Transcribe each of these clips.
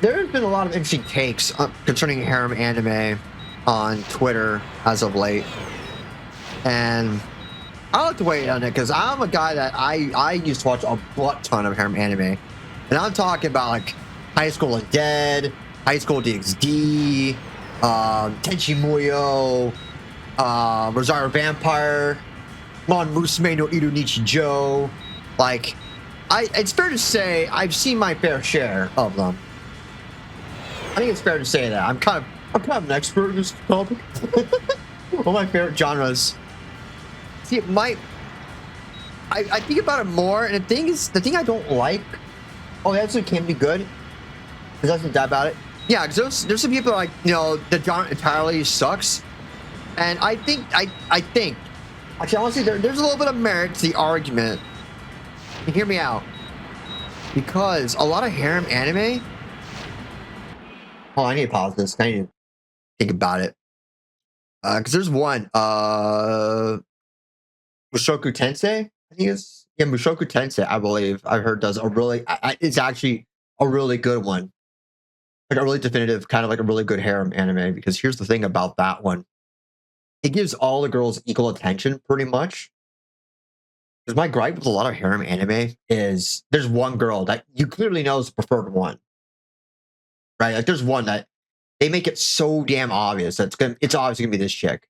There's been a lot of interesting takes concerning harem anime on Twitter as of late, and I like to weigh on it because I'm a guy that I used to watch a butt ton of harem anime, and I'm talking about like High School of Dead, High School DxD, Tenchi Muyo, Rosario Vampire, Mon Musume no Iru Nichijou. Like, it's fair to say I've seen my fair share of them. I think it's fair to say that I'm kind of an expert in this topic. One of my favorite genres. See, I think about it more, and the thing I don't like. Oh, it actually can be good. Because that's doubt about it. Yeah, because there's some people like, you know, the genre entirely sucks, and I think actually honestly there's a little bit of merit to the argument. And hear me out, because a lot of harem anime. Oh, I need to pause this. I need to think about it. Because there's one, Mushoku Tensei, I think Mushoku Tensei, I believe I've heard does a really, it's actually a really good one, like a really definitive kind of like a really good harem anime. Because here's the thing about that one, it gives all the girls equal attention pretty much. Because my gripe with a lot of harem anime is there's one girl that you clearly know is the preferred one, right? Like there's one that they make it so damn obvious that it's obviously gonna be this chick,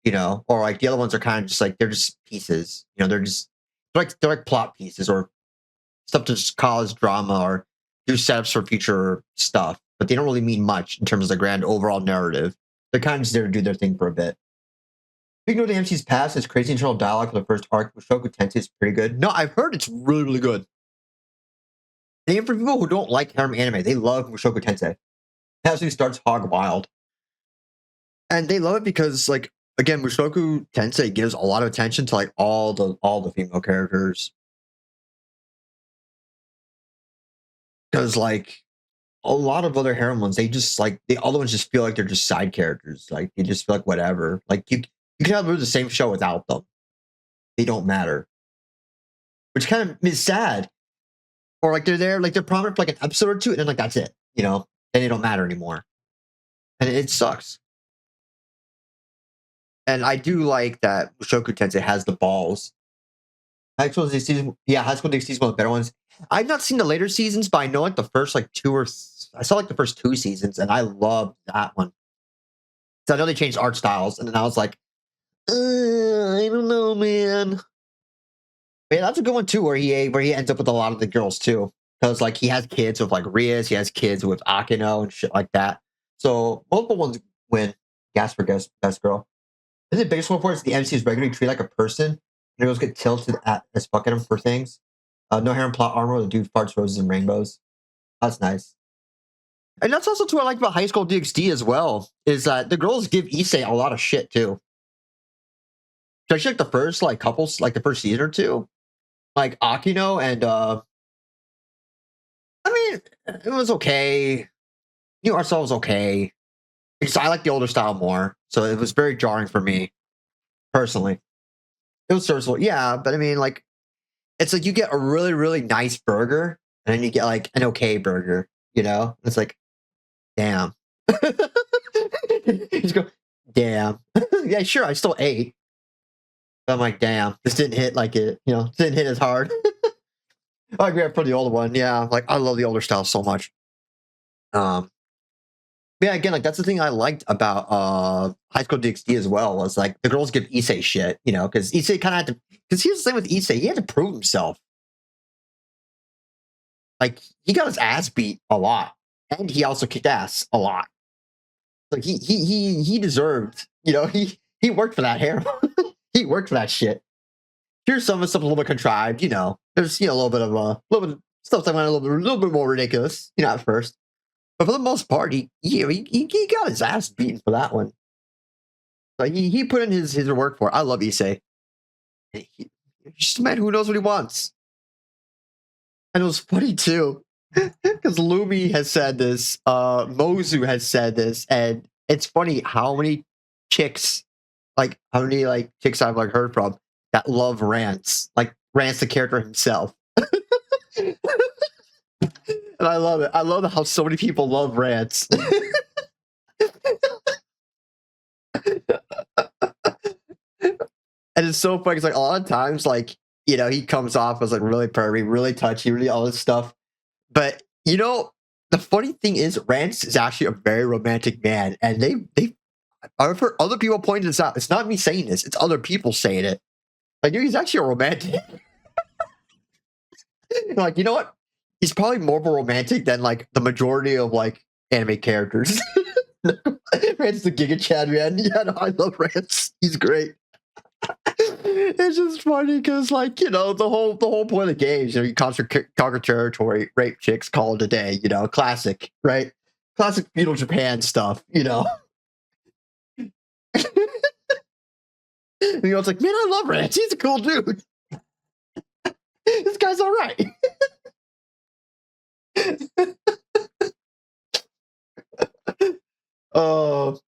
you know, or like the other ones are kind of just like they're just pieces, you know, they're like plot pieces or stuff to just cause drama or do setups for future stuff, but they don't really mean much in terms of the grand overall narrative. They're kind of just there to do their thing for a bit. Speaking of the MC's past, its crazy internal dialogue for the first arc, Mushoku Tensei is pretty good. No, I've heard it's really, really good. And even for people who don't like harem anime, they love Mushoku Tensei. It actually starts hog wild. And they love it because, like, again, Mushoku Tensei gives a lot of attention to like all the female characters. Because like a lot of other harem ones, they just like the other ones just feel like they're just side characters. Like they just feel like whatever. Like you can have the same show without them. They don't matter. Which kind of is sad. Or like they're there, like they're prominent for like an episode or two, and then like that's it. You know, then they don't matter anymore. And it sucks. And I do like that Mushoku Tensei has the balls. High School DxD, yeah, High School DxD is one of the better ones. I've not seen the later seasons, but I know like the first like I saw like the first 2 seasons, and I loved that one. So I know they changed art styles, and then I was like, I don't know, man. But yeah, that's a good one too, where he ends up with a lot of the girls too, because like he has kids with like Rias, he has kids with Akino and shit like that. So multiple ones win. Gasper best girl. I think the biggest one for it is the MC is regularly treated like a person, and girls get tilted as fuck at him for things. No hair and plot armor. The dude farts roses and rainbows. That's nice. And that's also what I like about High School DxD as well, is that the girls give Issei a lot of shit too. Especially like the first like couples, like the first season or two. Like Akino and I mean, it was okay. New art style was okay. Because I like the older style more. So it was very jarring for me, personally. It was serviceable, yeah, but I mean, like, it's like you get a really, really nice burger, and then you get like an okay burger, you know? It's like, damn. You just go, damn. Yeah, sure, I still ate. But I'm like, damn, this didn't hit like it, you know, didn't hit as hard. I agree for the older one, yeah. Like, I love the older style so much. Yeah, again, like that's the thing I liked about High School DxD as well, was like the girls give Issei shit, you know, because Issei kind of had to, because here's the thing with Issei, he had to prove himself. Like he got his ass beat a lot, and he also kicked ass a lot. Like he deserved, you know, he worked for that hair. He worked for that shit. Here's some of the stuff a little bit contrived, you know. There's, you know, a little bit of stuff that went a little bit more ridiculous, you know, at first. But for the most part, he got his ass beaten for that one. Like he put in his work for it. I love Issei. He's just a man who knows what he wants. And it was funny too, because Lumi has said this, Mozu has said this, and it's funny how many chicks, like how many like chicks I've like heard from that love Rance, like Rance the character himself. And I love it. I love how so many people love rants. And it's so funny. It's like a lot of times, like, he comes off as like really pervy, really touchy, really all this stuff. But the funny thing is, Rance is actually a very romantic man, and I've heard other people pointing this out. It's not me saying this; it's other people saying it. Like, dude, he's actually a romantic. Like, you know what? He's probably more of a romantic than like the majority of like anime characters. Rance is a Giga Chad, man. Yeah, no, I love Rance. He's great. It's just funny because, like, the whole point of the game is, you conquer territory, rape chicks, call it a day. Classic, right? Classic feudal Japan stuff. It's like, man, I love Rance. He's a cool dude. This guy's all right. Oh,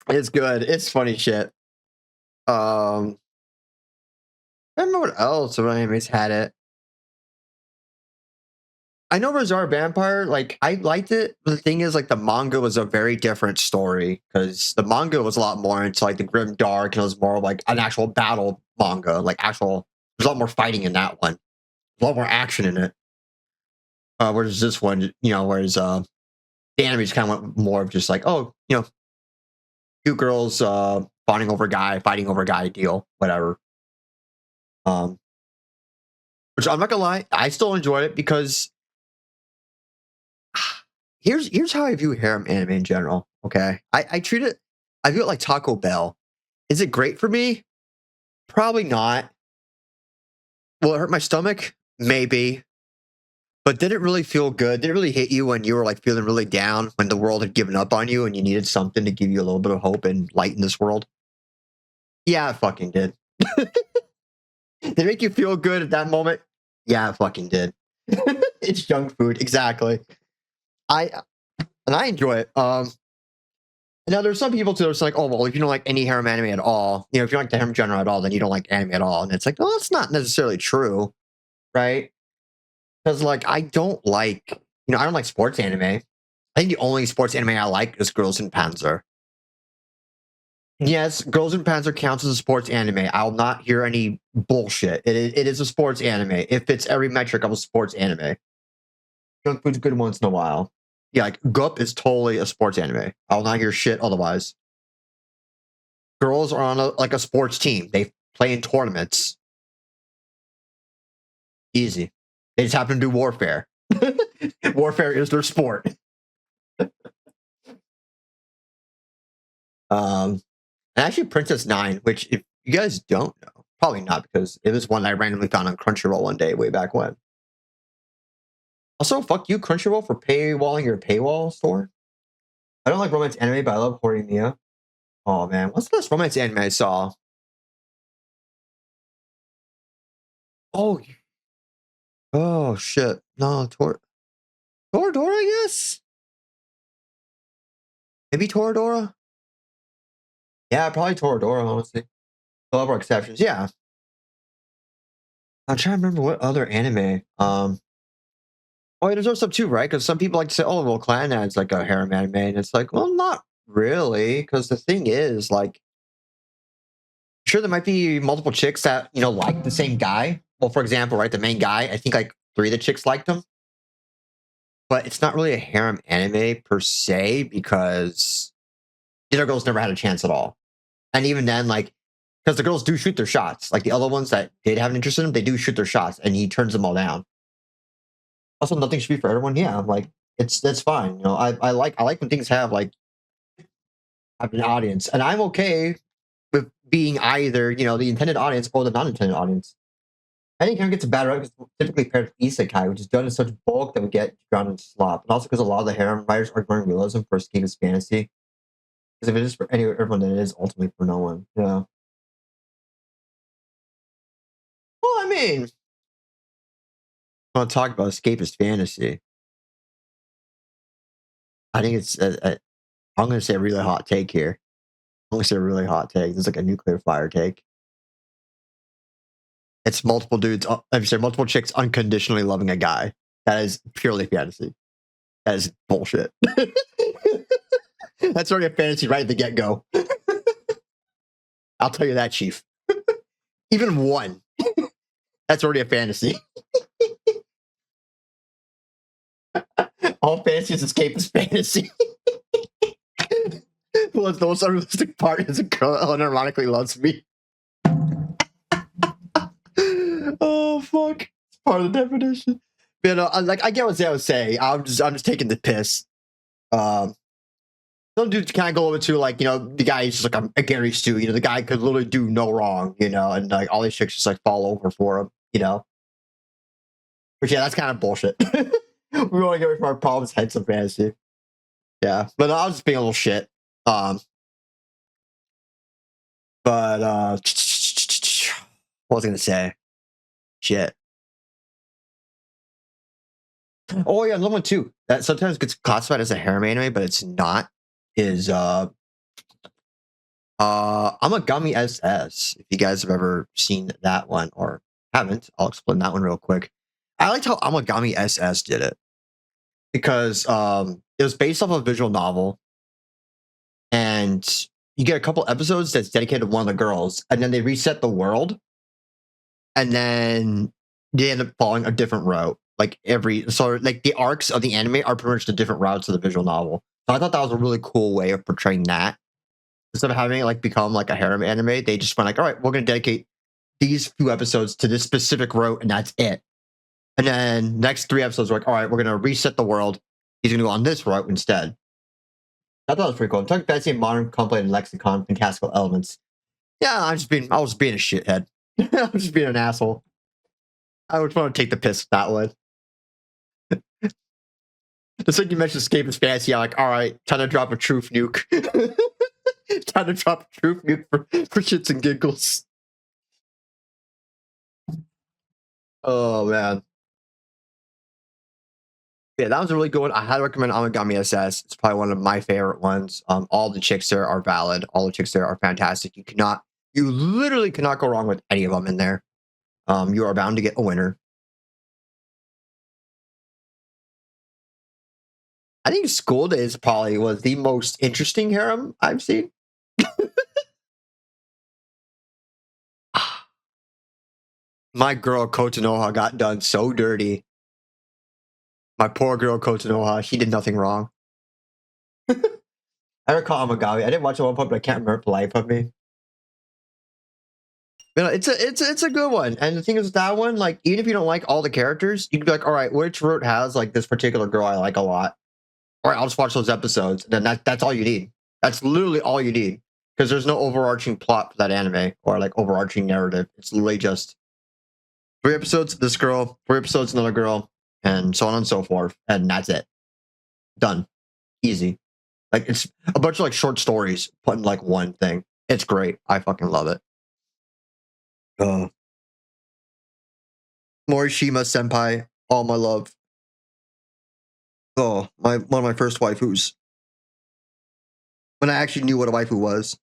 it's good. It's funny shit. I don't know what else of animes had it. I know Bizarre Vampire, like, I liked it, but the thing is, like, the manga was a very different story, because the manga was a lot more into, like, the grim dark, and it was more like an actual battle manga, like, there's a lot more fighting in that one. A lot more action in it. Whereas this one, the animes kind of went more of just like, oh, two girls fighting over a guy deal, whatever. Which I'm not gonna lie, I still enjoyed it because here's how I view harem anime in general. Okay, I view it like Taco Bell. Is it great for me? Probably not. Will it hurt my stomach? Maybe. But did it really feel good? Did it really hit you when you were like feeling really down, when the world had given up on you and you needed something to give you a little bit of hope and light in this world? Yeah, it fucking did. Did it make you feel good at that moment? Yeah, it fucking did. It's junk food, exactly. I enjoy it. Now there's some people too that's like, oh well, if you don't like any harem anime at all, if you don't like the harem genre at all, then you don't like anime at all. And it's like, well, that's not necessarily true, right? Because like I don't like sports anime. I think the only sports anime I like is Girls in Panzer. Yes, Girls in Panzer counts as a sports anime. I'll not hear any bullshit. It is a sports anime. It fits every metric of a sports anime. Junk food's good once in a while. Yeah, like Gup is totally a sports anime. I'll not hear shit otherwise. Girls are on a sports team. They play in tournaments. Easy. They just happen to do warfare. Warfare is their sport. And actually Princess Nine, which if you guys don't know, probably not, because it was one I randomly found on Crunchyroll one day way back when. Also, fuck you, Crunchyroll, for paywalling your paywall store. I don't like romance anime, but I love Horimiya. Oh man, what's the last romance anime I saw? Oh, oh shit. No, Toradora, I guess? Maybe Toradora? Yeah, probably Toradora, honestly. I love our exceptions, yeah. I'm trying to remember what other anime. Oh, yeah, there's also too, right? Because some people like to say, "Oh, well, Clanad's like a harem anime," and it's like, well, not really. Because the thing is, like, sure, there might be multiple chicks that like the same guy. Well, for example, right, the main guy, I think like 3 of the chicks liked him, but it's not really a harem anime per se because the other girls never had a chance at all. And even then, like, because the girls do shoot their shots, like the other ones that did have an interest in him, they do shoot their shots, and he turns them all down. Also, nothing should be for everyone. Yeah, like that's fine. I like when things have an audience, and I'm okay with being either the intended audience or the non-intended audience. I think it gets a bad rep because typically paired with isekai, which is done in such bulk that we get drowned in slop, and also because a lot of the harem writers are ignoring realism for escapist fantasy. Because if it is for everyone, then it is ultimately for no one. Yeah. Well, I mean, I want to talk about escapist fantasy. I think it's I'm going to say a really hot take here. I'm going to say a really hot take. This is like a nuclear fire take. It's multiple dudes. I'm sorry, multiple chicks unconditionally loving a guy. That is purely fantasy. That is bullshit. That's already a fantasy right at the get-go. I'll tell you that, Chief. Even one. That's already a fantasy. All fantasy is escapist fantasy. Well, the most unrealistic part is a girl unironically loves me. Oh fuck! It's part of the definition. You know, like I get what Zay was saying. I'm just taking the piss. Some dudes kind of go over to like, you know, the guy is just like a Gary Stu. You know, the guy could literally do no wrong. You know, and like all these chicks just like fall over for him. You know, but yeah, that's kind of bullshit. We want to get away from our problems, hence of fantasy. Yeah, but I was just being a little shit. But what was I gonna say? Shit. Oh yeah, another one too. That sometimes gets classified as a harem anime, but it's not. Is Amagami SS. If you guys have ever seen that one or haven't, I'll explain that one real quick. I liked how Amagami SS did it because it was based off of a visual novel, and you get a couple episodes that's dedicated to one of the girls, and then they reset the world, and then they end up following a different route. Like the arcs of the anime are pretty much the different routes of the visual novel. So I thought that was a really cool way of portraying that. Instead of having it like become like a harem anime, they just went like, all right, we're going to dedicate these few episodes to this specific route, and that's it. And then next 3 episodes were like, all right, we're going to reset the world. He's going to go on this route instead. I thought it was pretty cool. I'm talking fantasy, modern, complex, and lexicon, fantastical elements. Yeah, I was being a shithead. I was just being an asshole. I would want to take the piss with that one. The second you mentioned escapist fantasy, I'm like, all right, time to drop a truth nuke. Time to drop a truth nuke for shits and giggles. Oh man. Yeah, that was a really good one. I highly recommend Amagami SS. It's probably one of my favorite ones. All the chicks there are valid. All the chicks there are fantastic. You literally cannot go wrong with any of them in there. You are bound to get a winner. I think School Days probably was the most interesting harem I've seen. My girl Kotonoha got done so dirty. My poor girl Kotonoha, she did nothing wrong. I recall Amagami. I didn't watch it at one point, but I can't remember the life of me. You know, it's a good one. And the thing is with that one, like even if you don't like all the characters, you can be like, all right, which route has like this particular girl I like a lot? All right, I'll just watch those episodes. And then that's all you need. That's literally all you need. Because there's no overarching plot for that anime or like overarching narrative. It's literally just 3 episodes, this girl, 3 episodes, another girl, and so on and so forth. And that's it. Done. Easy. Like it's a bunch of like short stories put in like one thing. It's great. I fucking love it. Morishima Senpai, all my love. Oh, one of my first waifus. When I actually knew what a waifu was.